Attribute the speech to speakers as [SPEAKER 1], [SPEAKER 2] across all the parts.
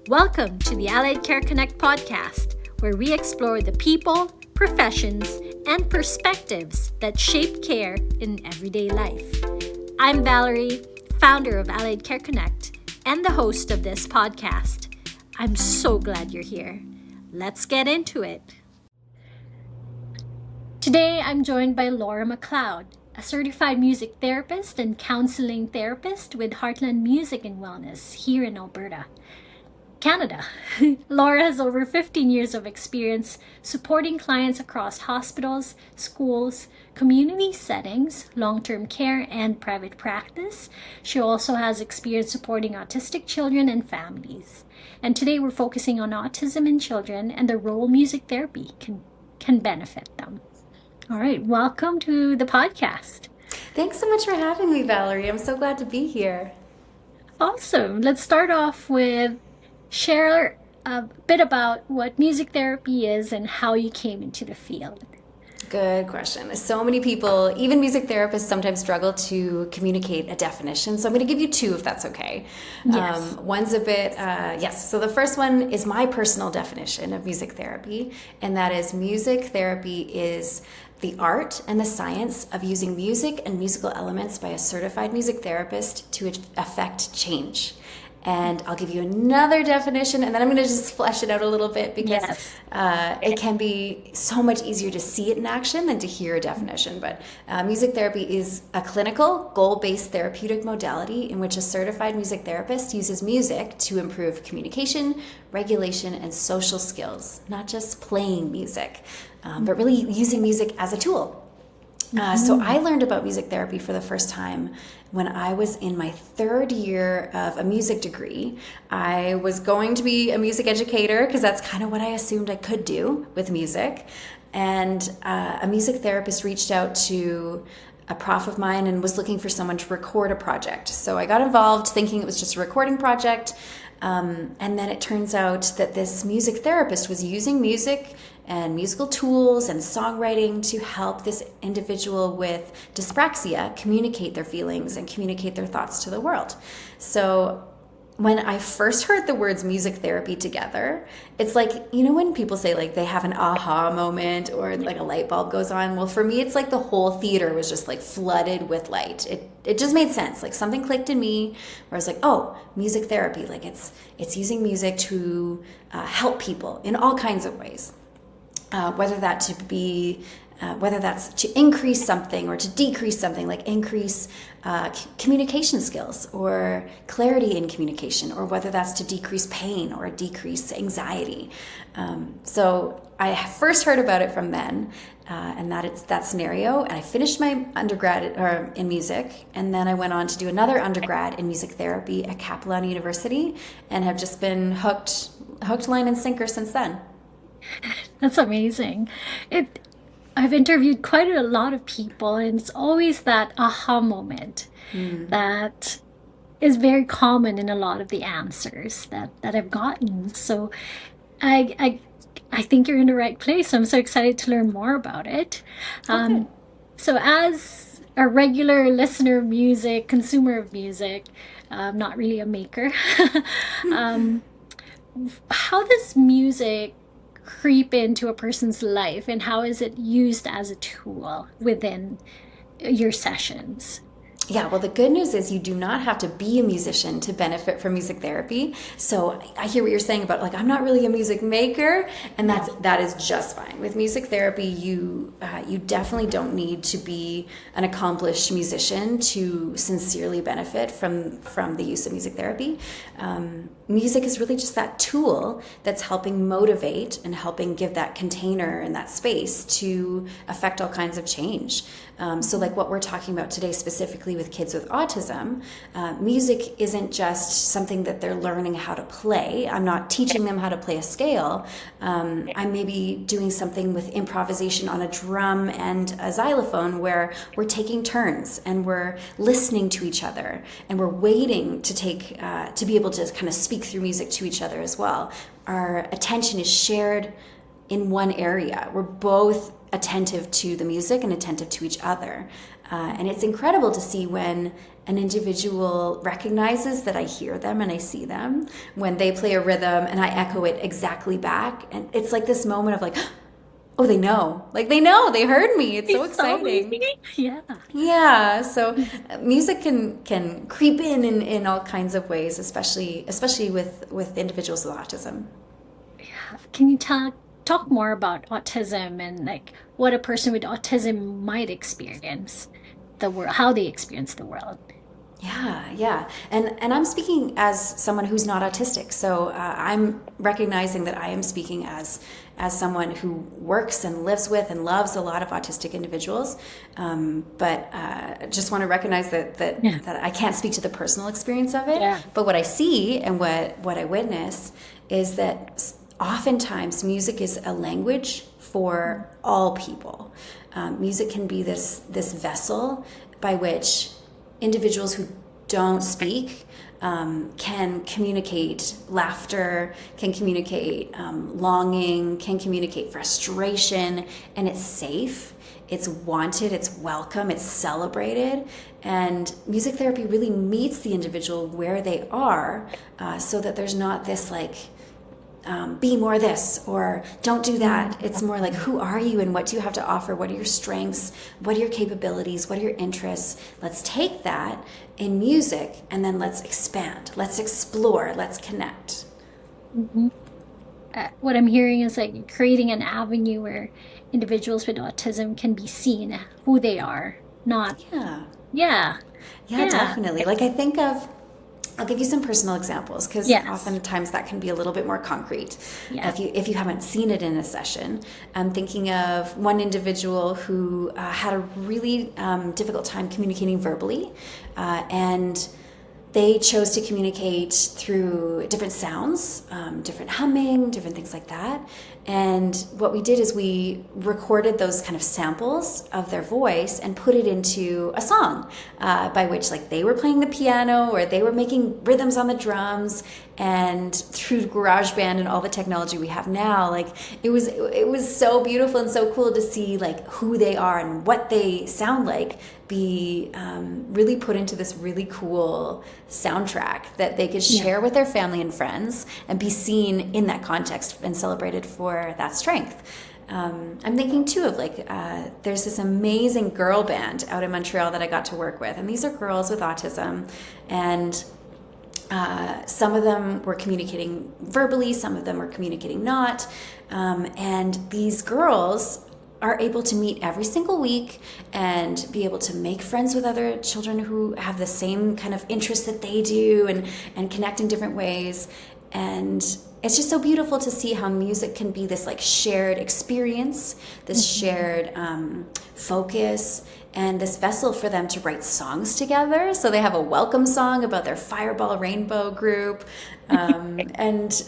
[SPEAKER 1] Welcome to the Allied Care Connect podcast, where we explore the people, professions, and perspectives that shape care in everyday life. I'm Valerie, founder of Allied Care Connect and the host of this podcast. I'm so glad you're here. Let's get into it. Today, I'm joined by Laura MacLeod, a certified music therapist and counseling therapist with Heartland Music and Wellness here in Alberta, Canada. Laura has over 15 years of experience supporting clients across hospitals, schools, community settings, long-term care, and private practice. She also has experience supporting autistic children and families. And today we're focusing on autism in children and the role music therapy can benefit them. All right, welcome to the podcast.
[SPEAKER 2] Thanks so much for having me, Valerie. I'm so glad to be here.
[SPEAKER 1] Awesome. Let's start off with share a bit about what music therapy is and how you came into the field.
[SPEAKER 2] Good question. So many people, even music therapists, sometimes struggle to communicate a definition. So I'm going to give you two, if that's okay.
[SPEAKER 1] Yes.
[SPEAKER 2] One's a bit, yes. So the first one is my personal definition of music therapy, and that is music therapy is the art and the science of using music and musical elements by a certified music therapist to affect change. And I'll give you another definition, and then I'm going to just flesh it out a little bit because it can be so much easier to see it in action than to hear a definition. But music therapy is a clinical, goal-based therapeutic modality in which a certified music therapist uses music to improve communication, regulation, and social skills, not just playing music, but really using music as a tool. So I learned about music therapy for the first time when I was in my third year of a music degree. I was going to be a music educator because that's kind of what I assumed I could do with music. And a music therapist reached out to a prof of mine and was looking for someone to record a project. So I got involved thinking it was just a recording project. And then it turns out that this music therapist was using music and musical tools and songwriting to help this individual with dyspraxia communicate their feelings and communicate their thoughts to the world. So when I first heard the words music therapy together, it's like, you know, when people say like they have an aha moment or like a light bulb goes on. Well, for me, it's like the whole theater was just like flooded with light. It just made sense. Like something clicked in me where I was like, oh, music therapy. Like it's using music to help people in all kinds of ways. Whether that's to increase something or to decrease something, like increase communication skills or clarity in communication, or whether that's to decrease pain or decrease anxiety. So I first heard about it from then, and that scenario. And I finished my undergrad in music, and then I went on to do another undergrad in music therapy at Capilano University, and have just been hooked, line, and sinker since then.
[SPEAKER 1] That's amazing. I've interviewed quite a lot of people, and it's always that aha moment that is very common in a lot of the answers that I've gotten. So I think you're in the right place. I'm so excited to learn more about it. So as a regular listener of music, consumer of music, not really a maker, how does music creep into a person's life, and how is it used as a tool within your sessions?
[SPEAKER 2] Yeah, well, the good news is you do not have to be a musician to benefit from music therapy. So I hear what you're saying about, like, I'm not really a music maker, and that is just fine. With music therapy, you definitely don't need to be an accomplished musician to sincerely benefit from the use of music therapy. Music is really just that tool that's helping motivate and helping give that container and that space to affect all kinds of change. So like what we're talking about today specifically with kids with autism, music isn't just something that they're learning how to play. I'm not teaching them how to play a scale. I'm maybe doing something with improvisation on a drum and a xylophone where we're taking turns and we're listening to each other and we're waiting to be able to kind of speak through music to each other as well. Our attention is shared in one area. We're both attentive to the music and attentive to each other. And it's incredible to see when an individual recognizes that I hear them and I see them, when they play a rhythm and I echo it exactly back. And it's like this moment of like, oh, they know. Like they know, they heard me. It's so exciting.
[SPEAKER 1] Yeah.
[SPEAKER 2] Yeah. So music can creep in all kinds of ways, especially with individuals with autism.
[SPEAKER 1] Yeah. Can you talk more about autism and like what a person with autism might experience the world, how they experience the world?
[SPEAKER 2] Yeah. And I'm speaking as someone who's not autistic. So I'm recognizing that I am speaking as someone who works and lives with and loves a lot of autistic individuals. But just want to recognize that I can't speak to the personal experience of it.
[SPEAKER 1] Yeah.
[SPEAKER 2] But what I see and what I witness is that oftentimes music is a language for all people. Music can be this vessel by which individuals who don't speak can communicate laughter, can communicate longing, can communicate frustration, and it's safe, it's wanted, it's welcome, it's celebrated. And music therapy really meets the individual where they are, so that there's not this like, be more this or don't do that. It's more like, who are you and what do you have to offer? What are your strengths? What are your capabilities? What are your interests? Let's take that in music and then let's expand. Let's explore. Let's connect.
[SPEAKER 1] Mm-hmm. What I'm hearing is like creating an avenue where individuals with autism can be seen who they are, not.
[SPEAKER 2] Yeah.
[SPEAKER 1] Yeah.
[SPEAKER 2] Yeah, definitely. Like I'll give you some personal examples because oftentimes that can be a little bit more concrete if you haven't seen it in a session. I'm thinking of one individual who had a really difficult time communicating verbally, and they chose to communicate through different sounds, different humming, different things like that. And what we did is we recorded those kind of samples of their voice and put it into a song, by which like they were playing the piano or they were making rhythms on the drums. And through GarageBand and all the technology we have now, like it was so beautiful and so cool to see like who they are and what they sound like be really put into this really cool soundtrack that they could share with their family and friends and be seen in that context and celebrated for that strength. I'm thinking too of like there's this amazing girl band out in Montreal that I got to work with, and these are girls with autism, and some of them were communicating verbally, some of them were communicating not, and these girls are able to meet every single week and be able to make friends with other children who have the same kind of interests that they do and connect in different ways. And it's just so beautiful to see how music can be this like shared experience, this shared focus, and this vessel for them to write songs together. So they have a welcome song about their Fireball Rainbow group. It's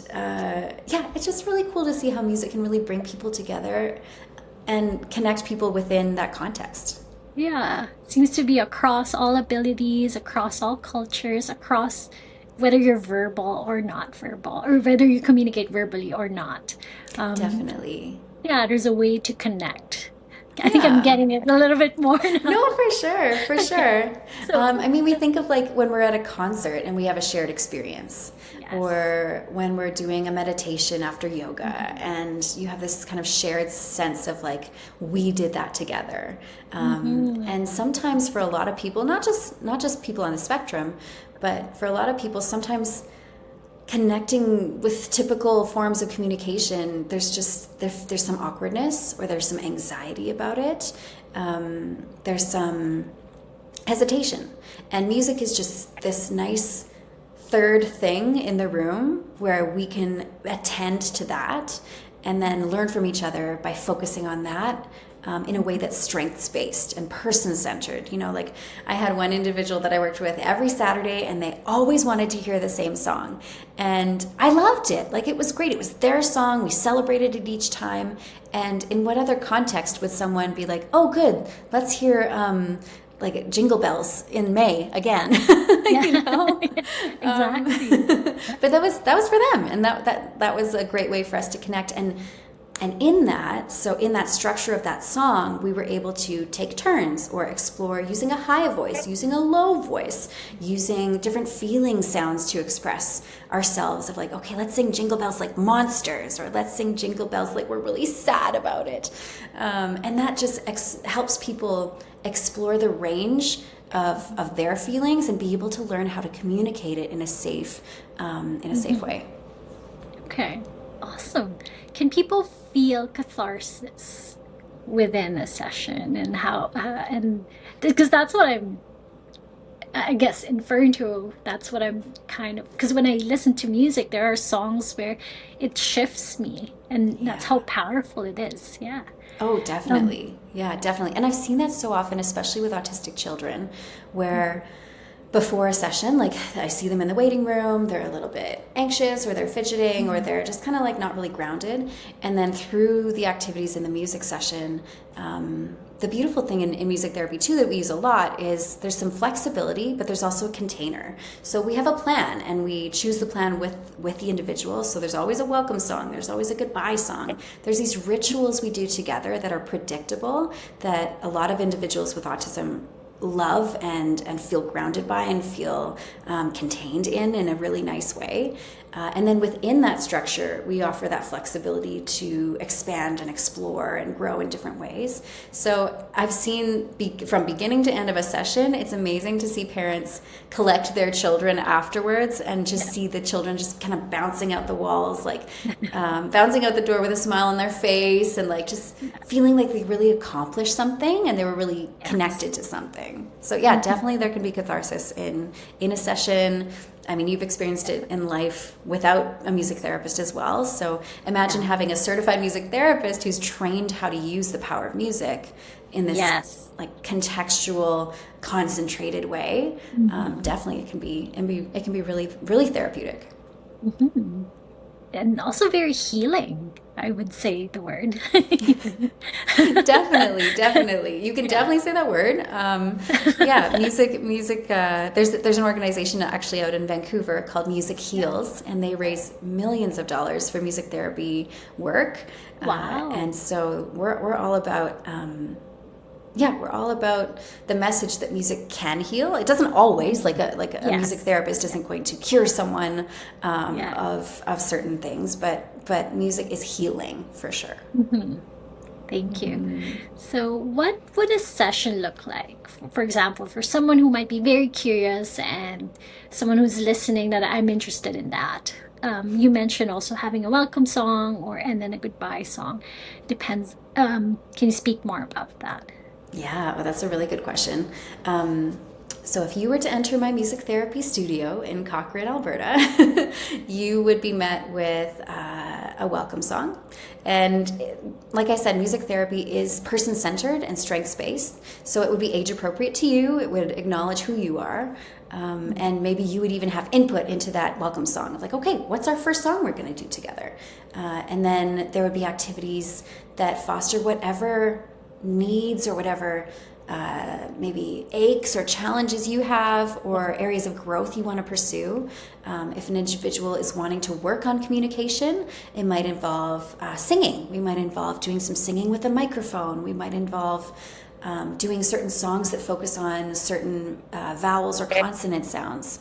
[SPEAKER 2] just really cool to see how music can really bring people together and connect people within that context.
[SPEAKER 1] Yeah, seems to be across all abilities, across all cultures, across whether you're verbal or not verbal, or whether you communicate verbally or not.
[SPEAKER 2] Definitely.
[SPEAKER 1] Yeah, there's a way to connect. I think I'm getting it a little bit more now.
[SPEAKER 2] No, for sure. We think of like when we're at a concert and we have a shared experience, or when we're doing a meditation after yoga, and you have this kind of shared sense of like, we did that together. And sometimes for a lot of people, not just people on the spectrum, but for a lot of people, sometimes connecting with typical forms of communication, there's some awkwardness or there's some anxiety about it. There's some hesitation. And music is just this nice third thing in the room where we can attend to that and then learn from each other by focusing on that. In a way that's strengths-based and person-centered. Like I had one individual that I worked with every Saturday, and they always wanted to hear the same song. And I loved it. Like it was great. It was their song. We celebrated it each time. And in what other context would someone be like, oh, good, let's hear like Jingle Bells in May again?
[SPEAKER 1] Exactly.
[SPEAKER 2] But that was for them. And that was a great way for us to connect. And And in that structure of that song, we were able to take turns or explore using a high voice, using a low voice, using different feeling sounds to express ourselves of like, okay, let's sing Jingle Bells like monsters, or let's sing Jingle Bells like we're really sad about it. And that just helps people explore the range of their feelings and be able to learn how to communicate it in a safe way.
[SPEAKER 1] Okay, awesome. Can people feel catharsis within a session, and how and because that's what I guess inferring to, that's what I'm kind of, because when I listen to music, there are songs where it shifts me, and that's how powerful it is. Yeah.
[SPEAKER 2] Oh, definitely. Yeah, definitely. And I've seen that so often, especially with autistic children, where before a session, like I see them in the waiting room, they're a little bit anxious, or they're fidgeting, or they're just kind of like not really grounded. And then through the activities in the music session, the beautiful thing in music therapy too that we use a lot is there's some flexibility, but there's also a container. So we have a plan, and we choose the plan with the individual. So there's always a welcome song, there's always a goodbye song. There's these rituals we do together that are predictable, that a lot of individuals with autism love and feel grounded by, and feel contained in a really nice way. And then within that structure, we offer that flexibility to expand and explore and grow in different ways. So I've seen from beginning to end of a session, it's amazing to see parents collect their children afterwards and just see the children just kind of bouncing out the walls, like bouncing out the door with a smile on their face, and like just feeling like they really accomplished something and they were really connected to something. So yeah, definitely there can be catharsis in a session. I mean, you've experienced it in life without a music therapist as well. So imagine having a certified music therapist who's trained how to use the power of music in this like contextual, concentrated way. Definitely, it can be really, really therapeutic.
[SPEAKER 1] Mm-hmm. And also very healing, I would say the word.
[SPEAKER 2] Definitely. You can definitely say that word. Music. There's an organization actually out in Vancouver called Music Heals, and they raise millions of dollars for music therapy work.
[SPEAKER 1] Wow.
[SPEAKER 2] And so we're all about. We're all about the message that music can heal. It doesn't always, like a music therapist isn't going to cure someone of certain things, but music is healing for sure.
[SPEAKER 1] Mm-hmm. Thank you. So what would a session look like? For example, for someone who might be very curious and someone who's listening that I'm interested in that. You mentioned also having a welcome song and then a goodbye song. Depends. Can you speak more about that?
[SPEAKER 2] Yeah, well, that's a really good question. So if you were to enter my music therapy studio in Cochrane, Alberta, you would be met with a welcome song. And like I said, music therapy is person-centered and strengths-based. So it would be age-appropriate to you. It would acknowledge who you are. And maybe you would even have input into that welcome song of like, okay, what's our first song we're going to do together? And then there would be activities that foster whatever needs or whatever maybe aches or challenges you have, or areas of growth you want to pursue. If an individual is wanting to work on communication, it might involve singing. We might involve doing some singing with a microphone. We might involve doing certain songs that focus on certain vowels or consonant sounds.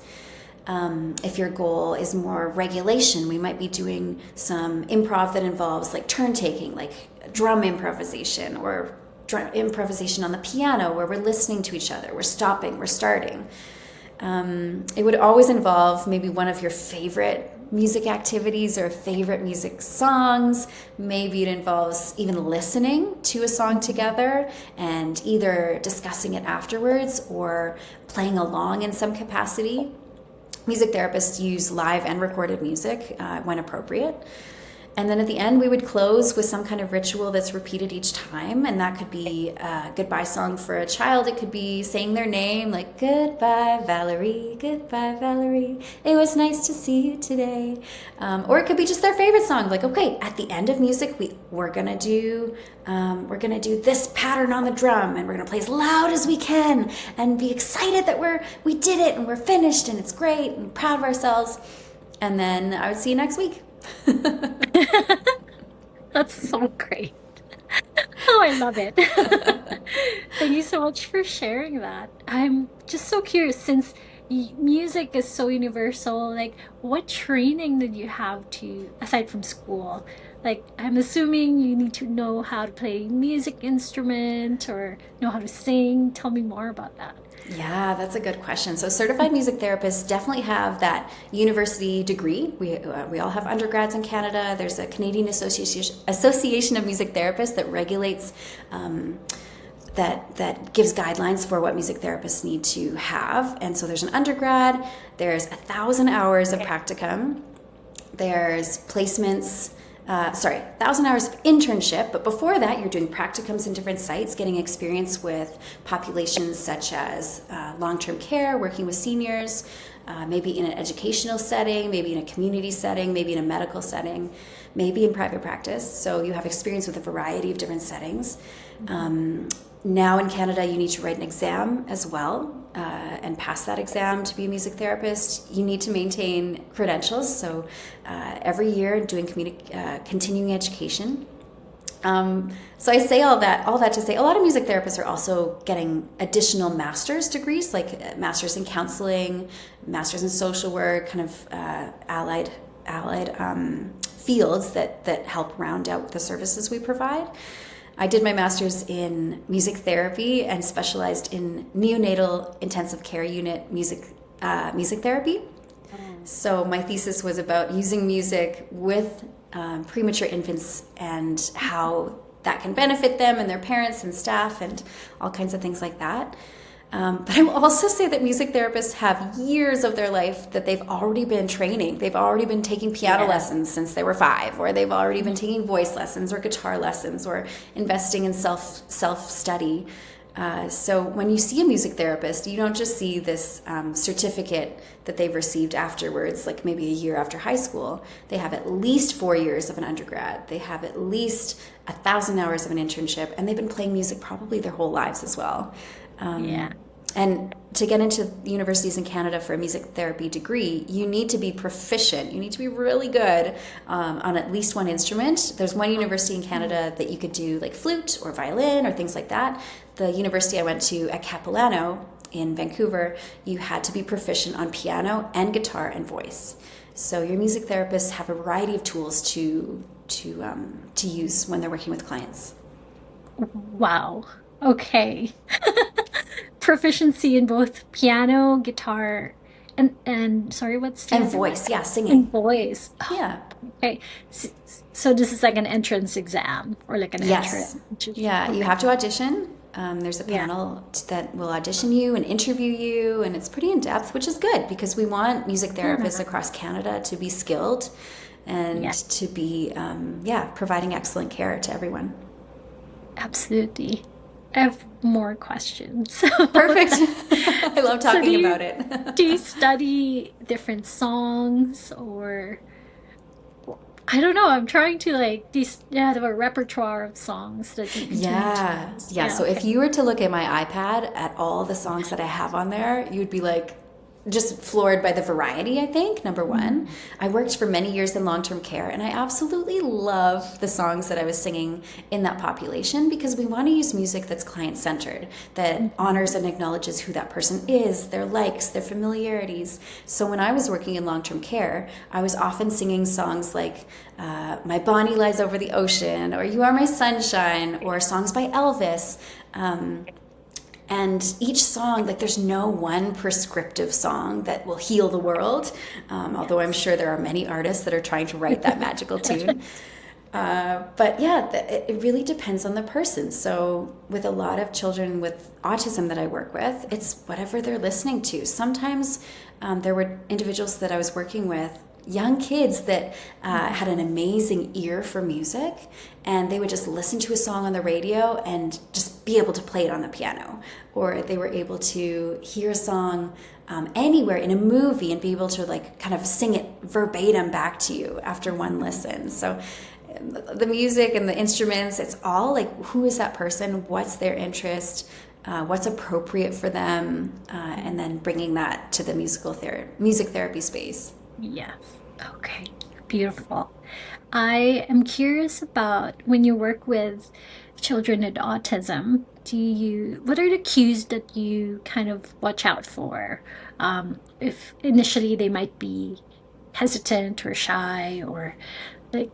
[SPEAKER 2] If your goal is more regulation, we might be doing some improv that involves like turn taking, like drum improvisation, or improvisation on the piano where we're listening to each other, we're stopping, we're starting. It would always involve maybe one of your favorite music activities or favorite music songs. Maybe it involves even listening to a song together and either discussing it afterwards or playing along in some capacity. Music therapists use live and recorded music when appropriate. And then at the end, we would close with some kind of ritual that's repeated each time. And that could be a goodbye song for a child. It could be saying their name, like, goodbye, Valerie, it was nice to see you today. Or it could be just their favorite song, like, okay, at the end of music, we're gonna do this pattern on the drum, and we're gonna play as loud as we can and be excited that we did it and we're finished and it's great and proud of ourselves. And then I would see you next week.
[SPEAKER 1] That's so great. Oh, I love it. Thank you so much for sharing that. I'm just so curious since music is so universal, like what training did you have to, aside from school? Like, I'm assuming you need to know how to play music instrument or know how to sing. Tell me more about that.
[SPEAKER 2] Yeah, that's a good question. So, certified music therapists definitely have that university degree. We all have undergrads in Canada. There's a Canadian Association of Music Therapists that regulates that gives guidelines for what music therapists need to have. And so, there's an undergrad. There's 1,000 hours of practicum. There's placements. 1,000 hours of internship, but before that, you're doing practicums in different sites, getting experience with populations such as long-term care, working with seniors, maybe in an educational setting, maybe in a community setting, maybe in a medical setting, maybe in private practice. So you have experience with a variety of different settings. Now in Canada, you need to write an exam as well and pass that exam to be a music therapist. You need to maintain credentials. So every year doing continuing education. So I say all that to say a lot of music therapists are also getting additional master's degrees, like master's in counseling, master's in social work, kind of allied fields that help round out the services we provide. I did my master's in music therapy and specialized in neonatal intensive care unit music therapy. So my thesis was about using music with premature infants and how that can benefit them and their parents and staff and all kinds of things like that. But I will also say that music therapists have years of their life that they've already been training. They've already been taking piano lessons since they were 5, or they've already been taking voice lessons or guitar lessons or investing in self-study. So when you see a music therapist, you don't just see this certificate that they've received afterwards, like maybe a year after high school. They have at least 4 years of an undergrad. They have at least 1,000 hours of an internship, and they've been playing music probably their whole lives as well. And to get into universities in Canada for a music therapy degree, you need to be proficient. You need to be really good on at least one instrument. There's one university in Canada that you could do like flute or violin or things like that. The university I went to at Capilano in Vancouver, you had to be proficient on piano and guitar and voice. So your music therapists have a variety of tools to use when they're working with clients.
[SPEAKER 1] Wow. Okay. Proficiency in both piano, guitar, and sorry, what's the
[SPEAKER 2] And
[SPEAKER 1] other one?
[SPEAKER 2] voice, yeah,
[SPEAKER 1] And
[SPEAKER 2] singing.
[SPEAKER 1] voice. Oh,
[SPEAKER 2] Yeah.
[SPEAKER 1] okay. So this is like an entrance exam or like an
[SPEAKER 2] Yes.
[SPEAKER 1] entrance.
[SPEAKER 2] Yeah, you
[SPEAKER 1] Okay.
[SPEAKER 2] have to audition. There's a
[SPEAKER 1] Yeah.
[SPEAKER 2] panel that will audition you and interview you, and it's pretty in depth, which is good because we want music therapists
[SPEAKER 1] Yeah.
[SPEAKER 2] across Canada to be skilled and
[SPEAKER 1] Yeah.
[SPEAKER 2] to be, providing excellent care to everyone.
[SPEAKER 1] Absolutely. I have more questions.
[SPEAKER 2] Perfect. I love
[SPEAKER 1] So
[SPEAKER 2] talking about it.
[SPEAKER 1] do you study different songs or I don't know. I'm trying to like these yeah, have a repertoire of songs that you can tune to.
[SPEAKER 2] Yeah. Yeah.
[SPEAKER 1] Yeah,
[SPEAKER 2] So if
[SPEAKER 1] okay.
[SPEAKER 2] you were to look at my iPad at all the songs that I have on there, you'd be like just floored by the variety, I think, number one.
[SPEAKER 1] Mm,
[SPEAKER 2] I worked for many years in long-term care and I absolutely love the songs that I was singing in that population because we want to use music that's client-centered, that
[SPEAKER 1] mhm.
[SPEAKER 2] honors and acknowledges who that person is, their likes, their familiarities. So when I was working in long-term care, I was often singing songs like My Bonnie Lies Over the Ocean or You Are My Sunshine or songs by Elvis. And each song, like there's no one prescriptive song that will heal the world, although I'm
[SPEAKER 1] Yes.
[SPEAKER 2] sure there are many artists that are trying to write that magical tune. But yeah, it really depends on the person. So with a lot of children with autism that I work with, it's whatever they're listening to. Sometimes there were individuals that I was working with, young kids that had an amazing ear for music, and they would just listen to a song on the radio and just be able to play it on the piano, or they were able to hear a song anywhere in a movie and be able to like kind of sing it verbatim back to you after one listen. So the music and the instruments, it's all like who is that person, what's their interest, what's appropriate for them, and then bringing that to the music therapy space.
[SPEAKER 1] Yes. Okay. Beautiful. I am curious about when you work with children with autism, what are the cues that you kind of watch out for? If initially they might be hesitant or shy, or like,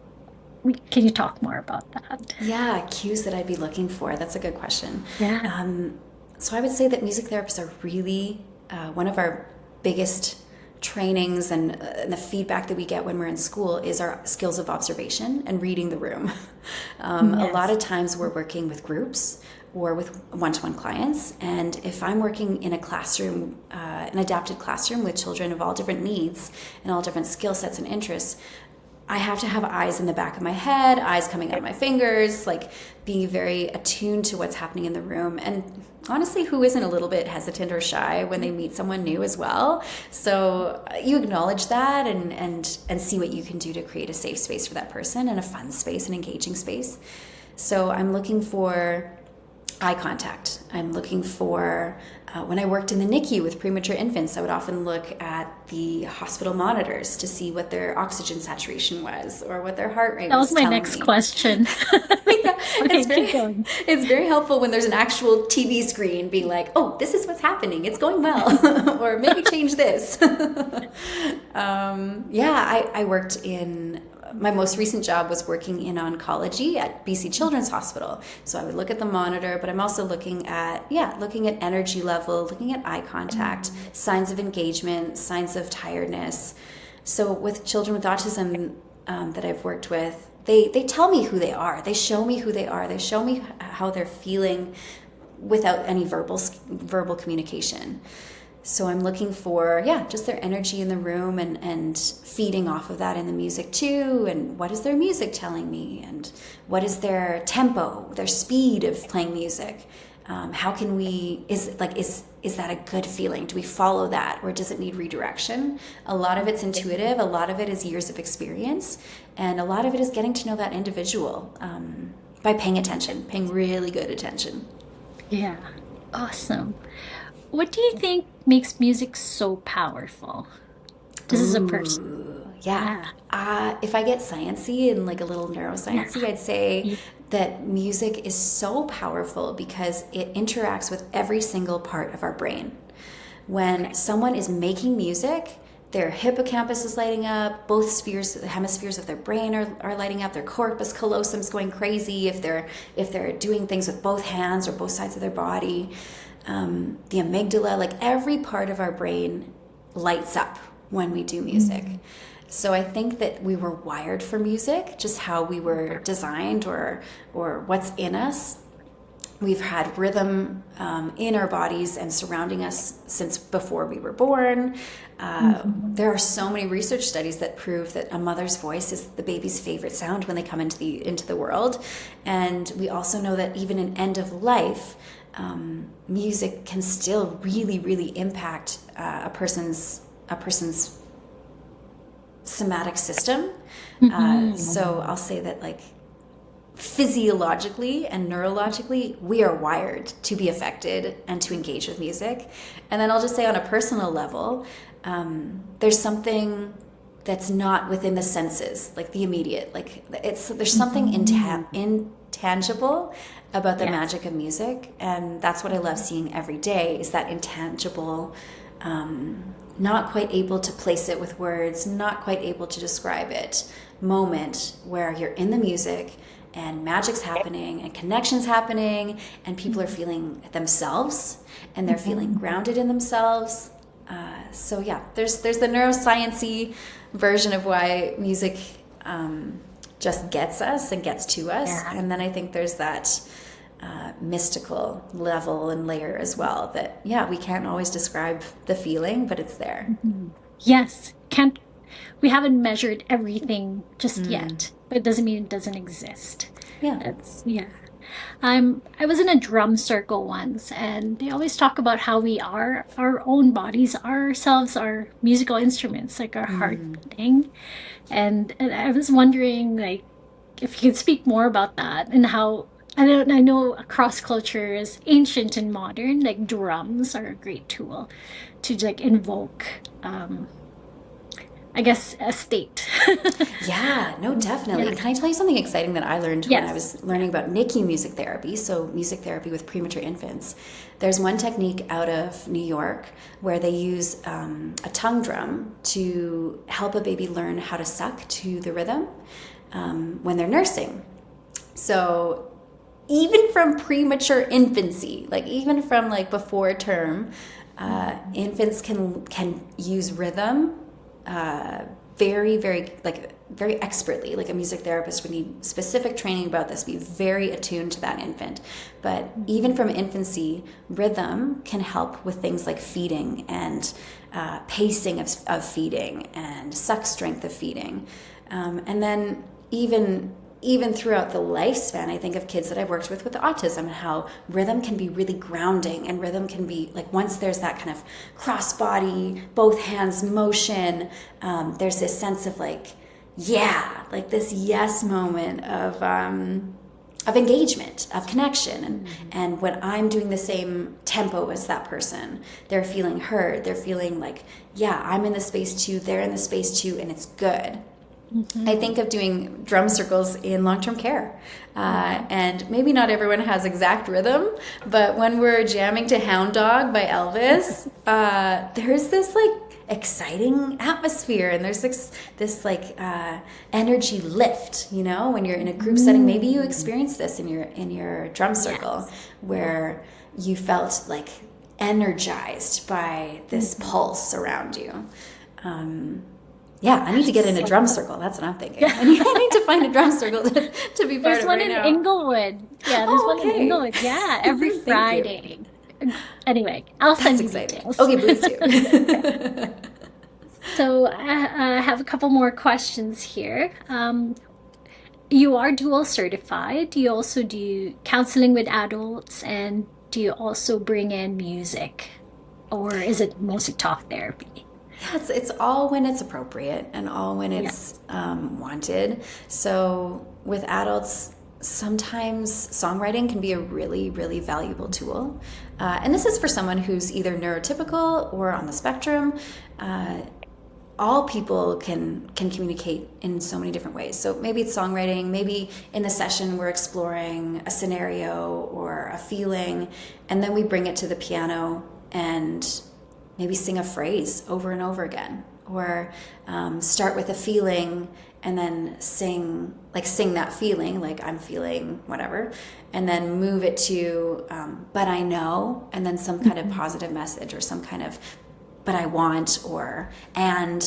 [SPEAKER 1] can you talk more about that?
[SPEAKER 2] Yeah, cues that I'd be looking for. That's a good question.
[SPEAKER 1] Yeah.
[SPEAKER 2] So I would say that music therapists are really one of our biggest trainings, and the feedback that we get when we're in school is our skills of observation and reading the room. A lot
[SPEAKER 1] Yes.
[SPEAKER 2] of times we're working with groups or with one-to-one clients, and if I'm working in a classroom, an adapted classroom with children of all different needs and all different skill sets and interests, I have to have eyes in the back of my head, eyes coming out of my fingers, like being very attuned to what's happening in the room. And honestly, who isn't a little bit hesitant or shy when they meet someone new as well? So you acknowledge that and see what you can do to create a safe space for that person and a fun space, an engaging space. So I'm looking for eye contact. I'm looking for, when I worked in the NICU with premature infants, I would often look at the hospital monitors to see what their oxygen saturation was or what their heart rate
[SPEAKER 1] That was
[SPEAKER 2] was
[SPEAKER 1] my
[SPEAKER 2] telling
[SPEAKER 1] next
[SPEAKER 2] me.
[SPEAKER 1] question.
[SPEAKER 2] Yeah,
[SPEAKER 1] Okay, keep going.
[SPEAKER 2] it's very helpful when there's an actual TV screen being like, oh, this is what's happening. It's going well. Or maybe change this. I worked in my most recent job was working in oncology at BC Children's Hospital. So I would look at the monitor, but I'm also looking at energy level, looking at eye contact, signs of engagement, signs of tiredness. So with children with autism that I've worked with, they tell me who they are. They show me who they are. They show me how they're feeling without any verbal communication. So I'm looking for, just their energy in the room and feeding off of that in the music too. And what is their music telling me? And what is their tempo, their speed of playing music? How can we, is that a good feeling? Do we follow that, or does it need redirection? A lot of it's intuitive. A lot of it is years of experience. And a lot of it is getting to know that individual by paying really good attention.
[SPEAKER 1] Yeah. Awesome. What do you think makes music so powerful? This is a person.
[SPEAKER 2] Yeah.
[SPEAKER 1] Yeah.
[SPEAKER 2] If I get sciencey and like a little
[SPEAKER 1] Yeah.
[SPEAKER 2] neurosciencey, I'd say
[SPEAKER 1] Yeah.
[SPEAKER 2] that music is so powerful because it interacts with every single part of our brain. When someone is making music, their hippocampus is lighting up, both hemispheres of their brain are lighting up, their corpus callosum is going crazy if they're doing things with both hands or both sides of their body. The amygdala, like every part of our brain lights up when we do music. So I think that we were wired for music, just how we were designed or what's in us. We've had rhythm in our bodies and surrounding us since before we were born. There are so many research studies that prove that a mother's voice is the baby's favorite sound when they come into the world. And we also know that even in end of life, music can still really, really impact a person's somatic system. So I'll say that, like, physiologically and neurologically, we are wired to be affected and to engage with music. And then I'll just say on a personal level, there's something that's not within the senses, like the immediate, like there's something intangible about the
[SPEAKER 1] Yes.
[SPEAKER 2] magic of music. And that's what I love seeing every day, is that intangible, not quite able to place it with words, not quite able to describe it, moment where you're in the music and magic's happening and connections happening and people are feeling themselves and they're feeling grounded in themselves. There's the neuroscience-y version of why music just gets us and gets to us.
[SPEAKER 1] Yeah.
[SPEAKER 2] And then I think there's that mystical level and layer as well that, we can't always describe the feeling, but it's there.
[SPEAKER 1] Yes. We haven't measured everything just yet, but it doesn't mean it doesn't exist.
[SPEAKER 2] Yeah.
[SPEAKER 1] Yeah. I was in a drum circle once, and they always talk about how we are our own bodies, ourselves, are musical instruments, like our heart beating. And I was wondering, like, if you could speak more about that and how. I know across cultures, ancient and modern, like drums are a great tool to like invoke I guess, a state.
[SPEAKER 2] Yeah, no, definitely.
[SPEAKER 1] Yeah.
[SPEAKER 2] Can I tell you something exciting that I learned when I
[SPEAKER 1] Yes.
[SPEAKER 2] was learning about NICU music therapy? So, music therapy with premature infants. There's one technique out of New York where they use a tongue drum to help a baby learn how to suck to the rhythm when they're nursing. So, even from premature infancy, like even from like before term, infants can use rhythm very expertly. Like a music therapist would need specific training about this, be very attuned to that infant. But even from infancy, rhythm can help with things like feeding and pacing of feeding and suck strength of feeding. And then even throughout the lifespan, I think of kids that I've worked with autism and how rhythm can be really grounding, and rhythm can be like, once there's that kind of cross body, both hands motion, there's this sense of like, yeah, like this yes moment of engagement, of connection. And when I'm doing the same tempo as that person, they're feeling heard. They're feeling like, yeah, I'm in the space too, they're in the space too, and it's good. I think of doing drum circles in long-term care. And maybe not everyone has exact rhythm, but when we're jamming to Hound Dog by Elvis, there's this like exciting atmosphere, and there's this like energy lift, you know, when you're in a group setting. Maybe you experienced this in your drum circle, where you felt like energized by this pulse around you. Yeah, I need to get in a drum circle. That's what I'm thinking. I need to find a drum circle to be part
[SPEAKER 1] There's
[SPEAKER 2] of
[SPEAKER 1] one
[SPEAKER 2] right
[SPEAKER 1] in
[SPEAKER 2] now.
[SPEAKER 1] Inglewood. Yeah, there's one in
[SPEAKER 2] Okay.
[SPEAKER 1] Inglewood. Yeah, every
[SPEAKER 2] Thank you.
[SPEAKER 1] Friday. Anyway, I'll
[SPEAKER 2] That's
[SPEAKER 1] send you
[SPEAKER 2] exciting.
[SPEAKER 1] details.
[SPEAKER 2] Okay, please do.
[SPEAKER 1] So I have a couple more questions here. You are dual certified. Do you also do counseling with adults, and do you also bring in music, or is it mostly talk therapy?
[SPEAKER 2] Yeah, it's all when it's appropriate and all when
[SPEAKER 1] Yeah.
[SPEAKER 2] it's wanted. So with adults, sometimes songwriting can be a really, really valuable tool. And this is for someone who's either neurotypical or on the spectrum. All people can communicate in so many different ways. So maybe it's songwriting, maybe in the session we're exploring a scenario or a feeling, and then we bring it to the piano and maybe sing a phrase over and over again, or start with a feeling and then sing that feeling, like I'm feeling whatever, and then move it to but I know, and then some kind of positive message or some kind of but I want, or and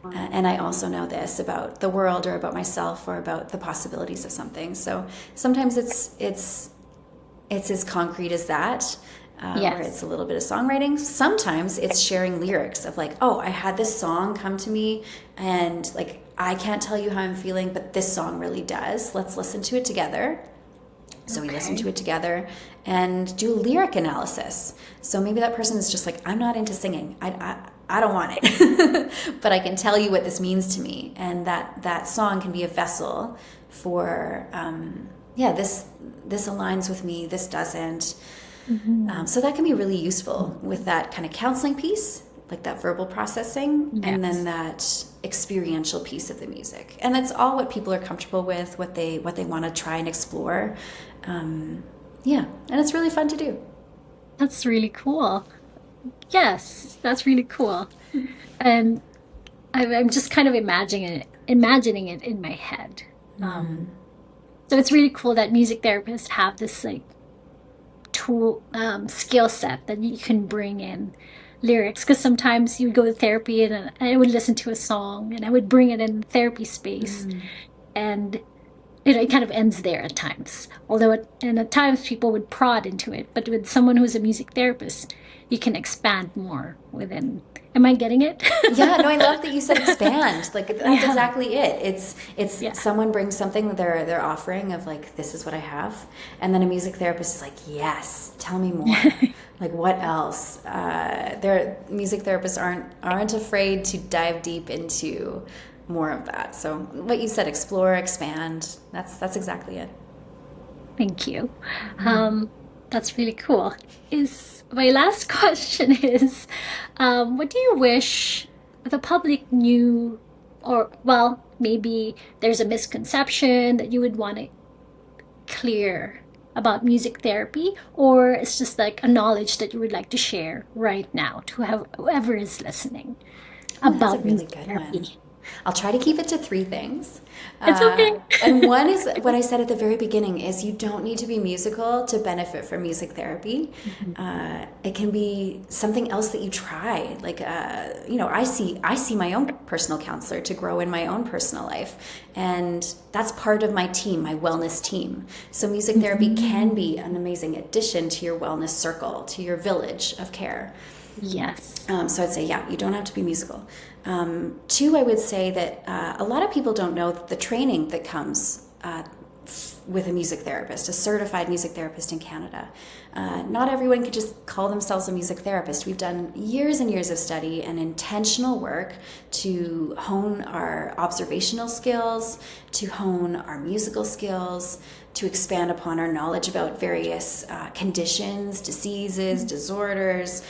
[SPEAKER 2] I also know this about the world or about myself or about the possibilities of something. So sometimes it's as concrete as that, where it's a little bit of songwriting. Sometimes it's sharing lyrics of like, oh, I had this song come to me, and like I can't tell you how I'm feeling, but this song really does. Let's listen to it together. So we listen to it together and do a lyric analysis. So maybe that person is just like, I'm not into singing. I don't want it, but I can tell you what this means to me, and that song can be a vessel for this aligns with me, this doesn't. So that can be really useful with that kind of counseling piece, like that verbal processing, and then that experiential piece of the music. And that's all what people are comfortable with, what they want to try and explore. And it's really fun to do.
[SPEAKER 1] That's really cool. Yes, that's really cool. And I'm just kind of imagining it in my head. So it's really cool that music therapists have this like tool skill set that you can bring in lyrics, because sometimes you go to therapy and I would listen to a song and I would bring it in the therapy space, and it kind of ends there at times. And at times people would prod into it, but with someone who's a music therapist, you can expand more within. Am I getting it?
[SPEAKER 2] Yeah, no, I love that you said expand. Like that's exactly it. It's
[SPEAKER 1] Yeah.
[SPEAKER 2] someone brings something that they're offering of like, this is what I have, and then a music therapist is like, yes, tell me more. Like what else? Music therapists aren't afraid to dive deep into more of that. So what you said, explore, expand. That's exactly it.
[SPEAKER 1] Thank you. That's really cool. Is my last question is, what do you wish the public knew, or, well, maybe there's a misconception that you would want to clear about music therapy, or it's just like a knowledge that you would like to share right now to have whoever is listening
[SPEAKER 2] Oh, that's a
[SPEAKER 1] about
[SPEAKER 2] really
[SPEAKER 1] music
[SPEAKER 2] good
[SPEAKER 1] therapy?
[SPEAKER 2] one. I'll try to keep it to 3 things.
[SPEAKER 1] It's okay.
[SPEAKER 2] And one is what I said at the very beginning is you don't need to be musical to benefit from music therapy. It can be something else that you try. Like, I see my own personal counselor to grow in my own personal life. And that's part of my team, my wellness team. So music therapy can be an amazing addition to your wellness circle, to your village of care.
[SPEAKER 1] Yes.
[SPEAKER 2] So I'd say, yeah, you don't have to be musical. 2, I would say that a lot of people don't know the training that comes with a music therapist, a certified music therapist in Canada. Not everyone can just call themselves a music therapist. We've done years and years of study and intentional work to hone our observational skills, to hone our musical skills, to expand upon our knowledge about various conditions, diseases, disorders,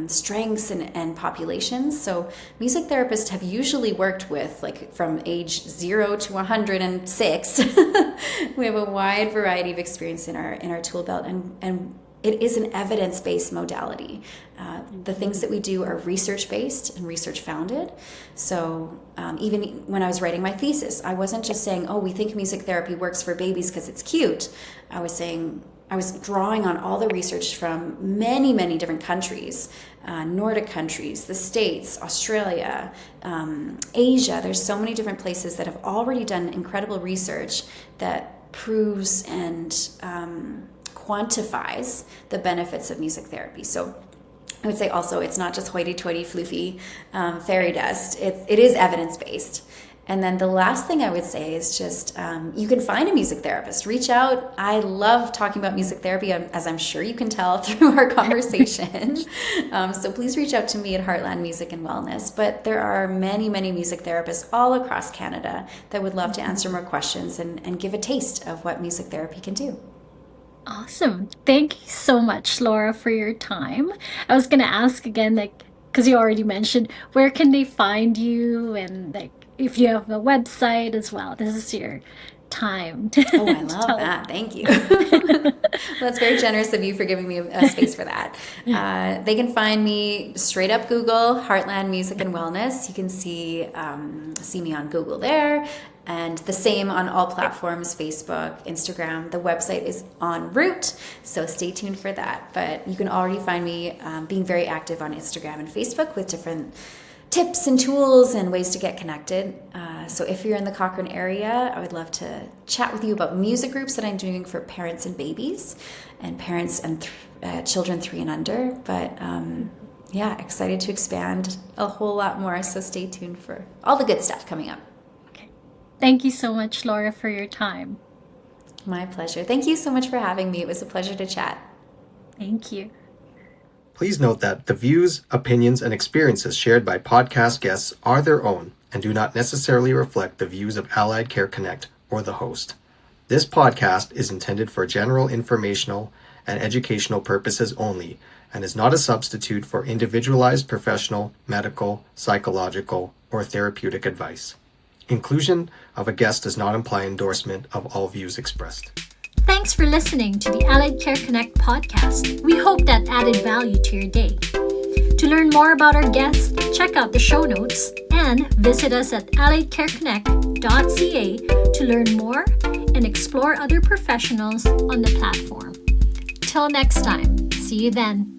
[SPEAKER 2] strengths and populations. So music therapists have usually worked with, like, from age 0 to 106. We have a wide variety of experience in our tool belt, and it is an evidence-based modality. The things that we do are research-based and research-founded. So even when I was writing my thesis, I wasn't just saying, oh, we think music therapy works for babies because it's cute. I was drawing on all the research from many, many different countries, Nordic countries, the States, Australia, Asia. There's so many different places that have already done incredible research that proves and quantifies the benefits of music therapy. So I would say also it's not just hoity-toity, floofy fairy dust. It is evidence-based. And then the last thing I would say is just you can find a music therapist. Reach out. I love talking about music therapy, as I'm sure you can tell through our conversation. So please reach out to me at Heartland Music and Wellness. But there are many, many music therapists all across Canada that would love to answer more questions and give a taste of what music therapy can do.
[SPEAKER 1] Awesome. Thank you so much, Laura, for your time. I was going to ask again, like, because you already mentioned, where can they find you? And, like, if you have a website as well. This is your time to,
[SPEAKER 2] Oh, I
[SPEAKER 1] to
[SPEAKER 2] love
[SPEAKER 1] tell.
[SPEAKER 2] that. Thank you. Well, that's very generous of you for giving me a space for that. They can find me straight up Google, Heartland Music and Wellness. You can see me on Google there. And the same on all platforms, Facebook, Instagram. The website is en route, so stay tuned for that. But you can already find me being very active on Instagram and Facebook with different tips and tools and ways to get connected. So if you're in the Cochrane area, I would love to chat with you about music groups that I'm doing for parents and babies and parents and children 3 and under. But yeah, excited to expand a whole lot more. So stay tuned for all the good stuff coming up.
[SPEAKER 1] Okay. Thank you so much, Laura, for your time.
[SPEAKER 2] My pleasure. Thank you so much for having me. It was a pleasure to chat.
[SPEAKER 1] Thank you.
[SPEAKER 3] Please note that the views, opinions, and experiences shared by podcast guests are their own and do not necessarily reflect the views of Allied Care Connect or the host. This podcast is intended for general informational and educational purposes only and is not a substitute for individualized professional, medical, psychological, or therapeutic advice. Inclusion of a guest does not imply endorsement of all views expressed.
[SPEAKER 1] Thanks for listening to the Allied Care Connect podcast. We hope that added value to your day. To learn more about our guests, check out the show notes and visit us at alliedcareconnect.ca to learn more and explore other professionals on the platform. Till next time, see you then.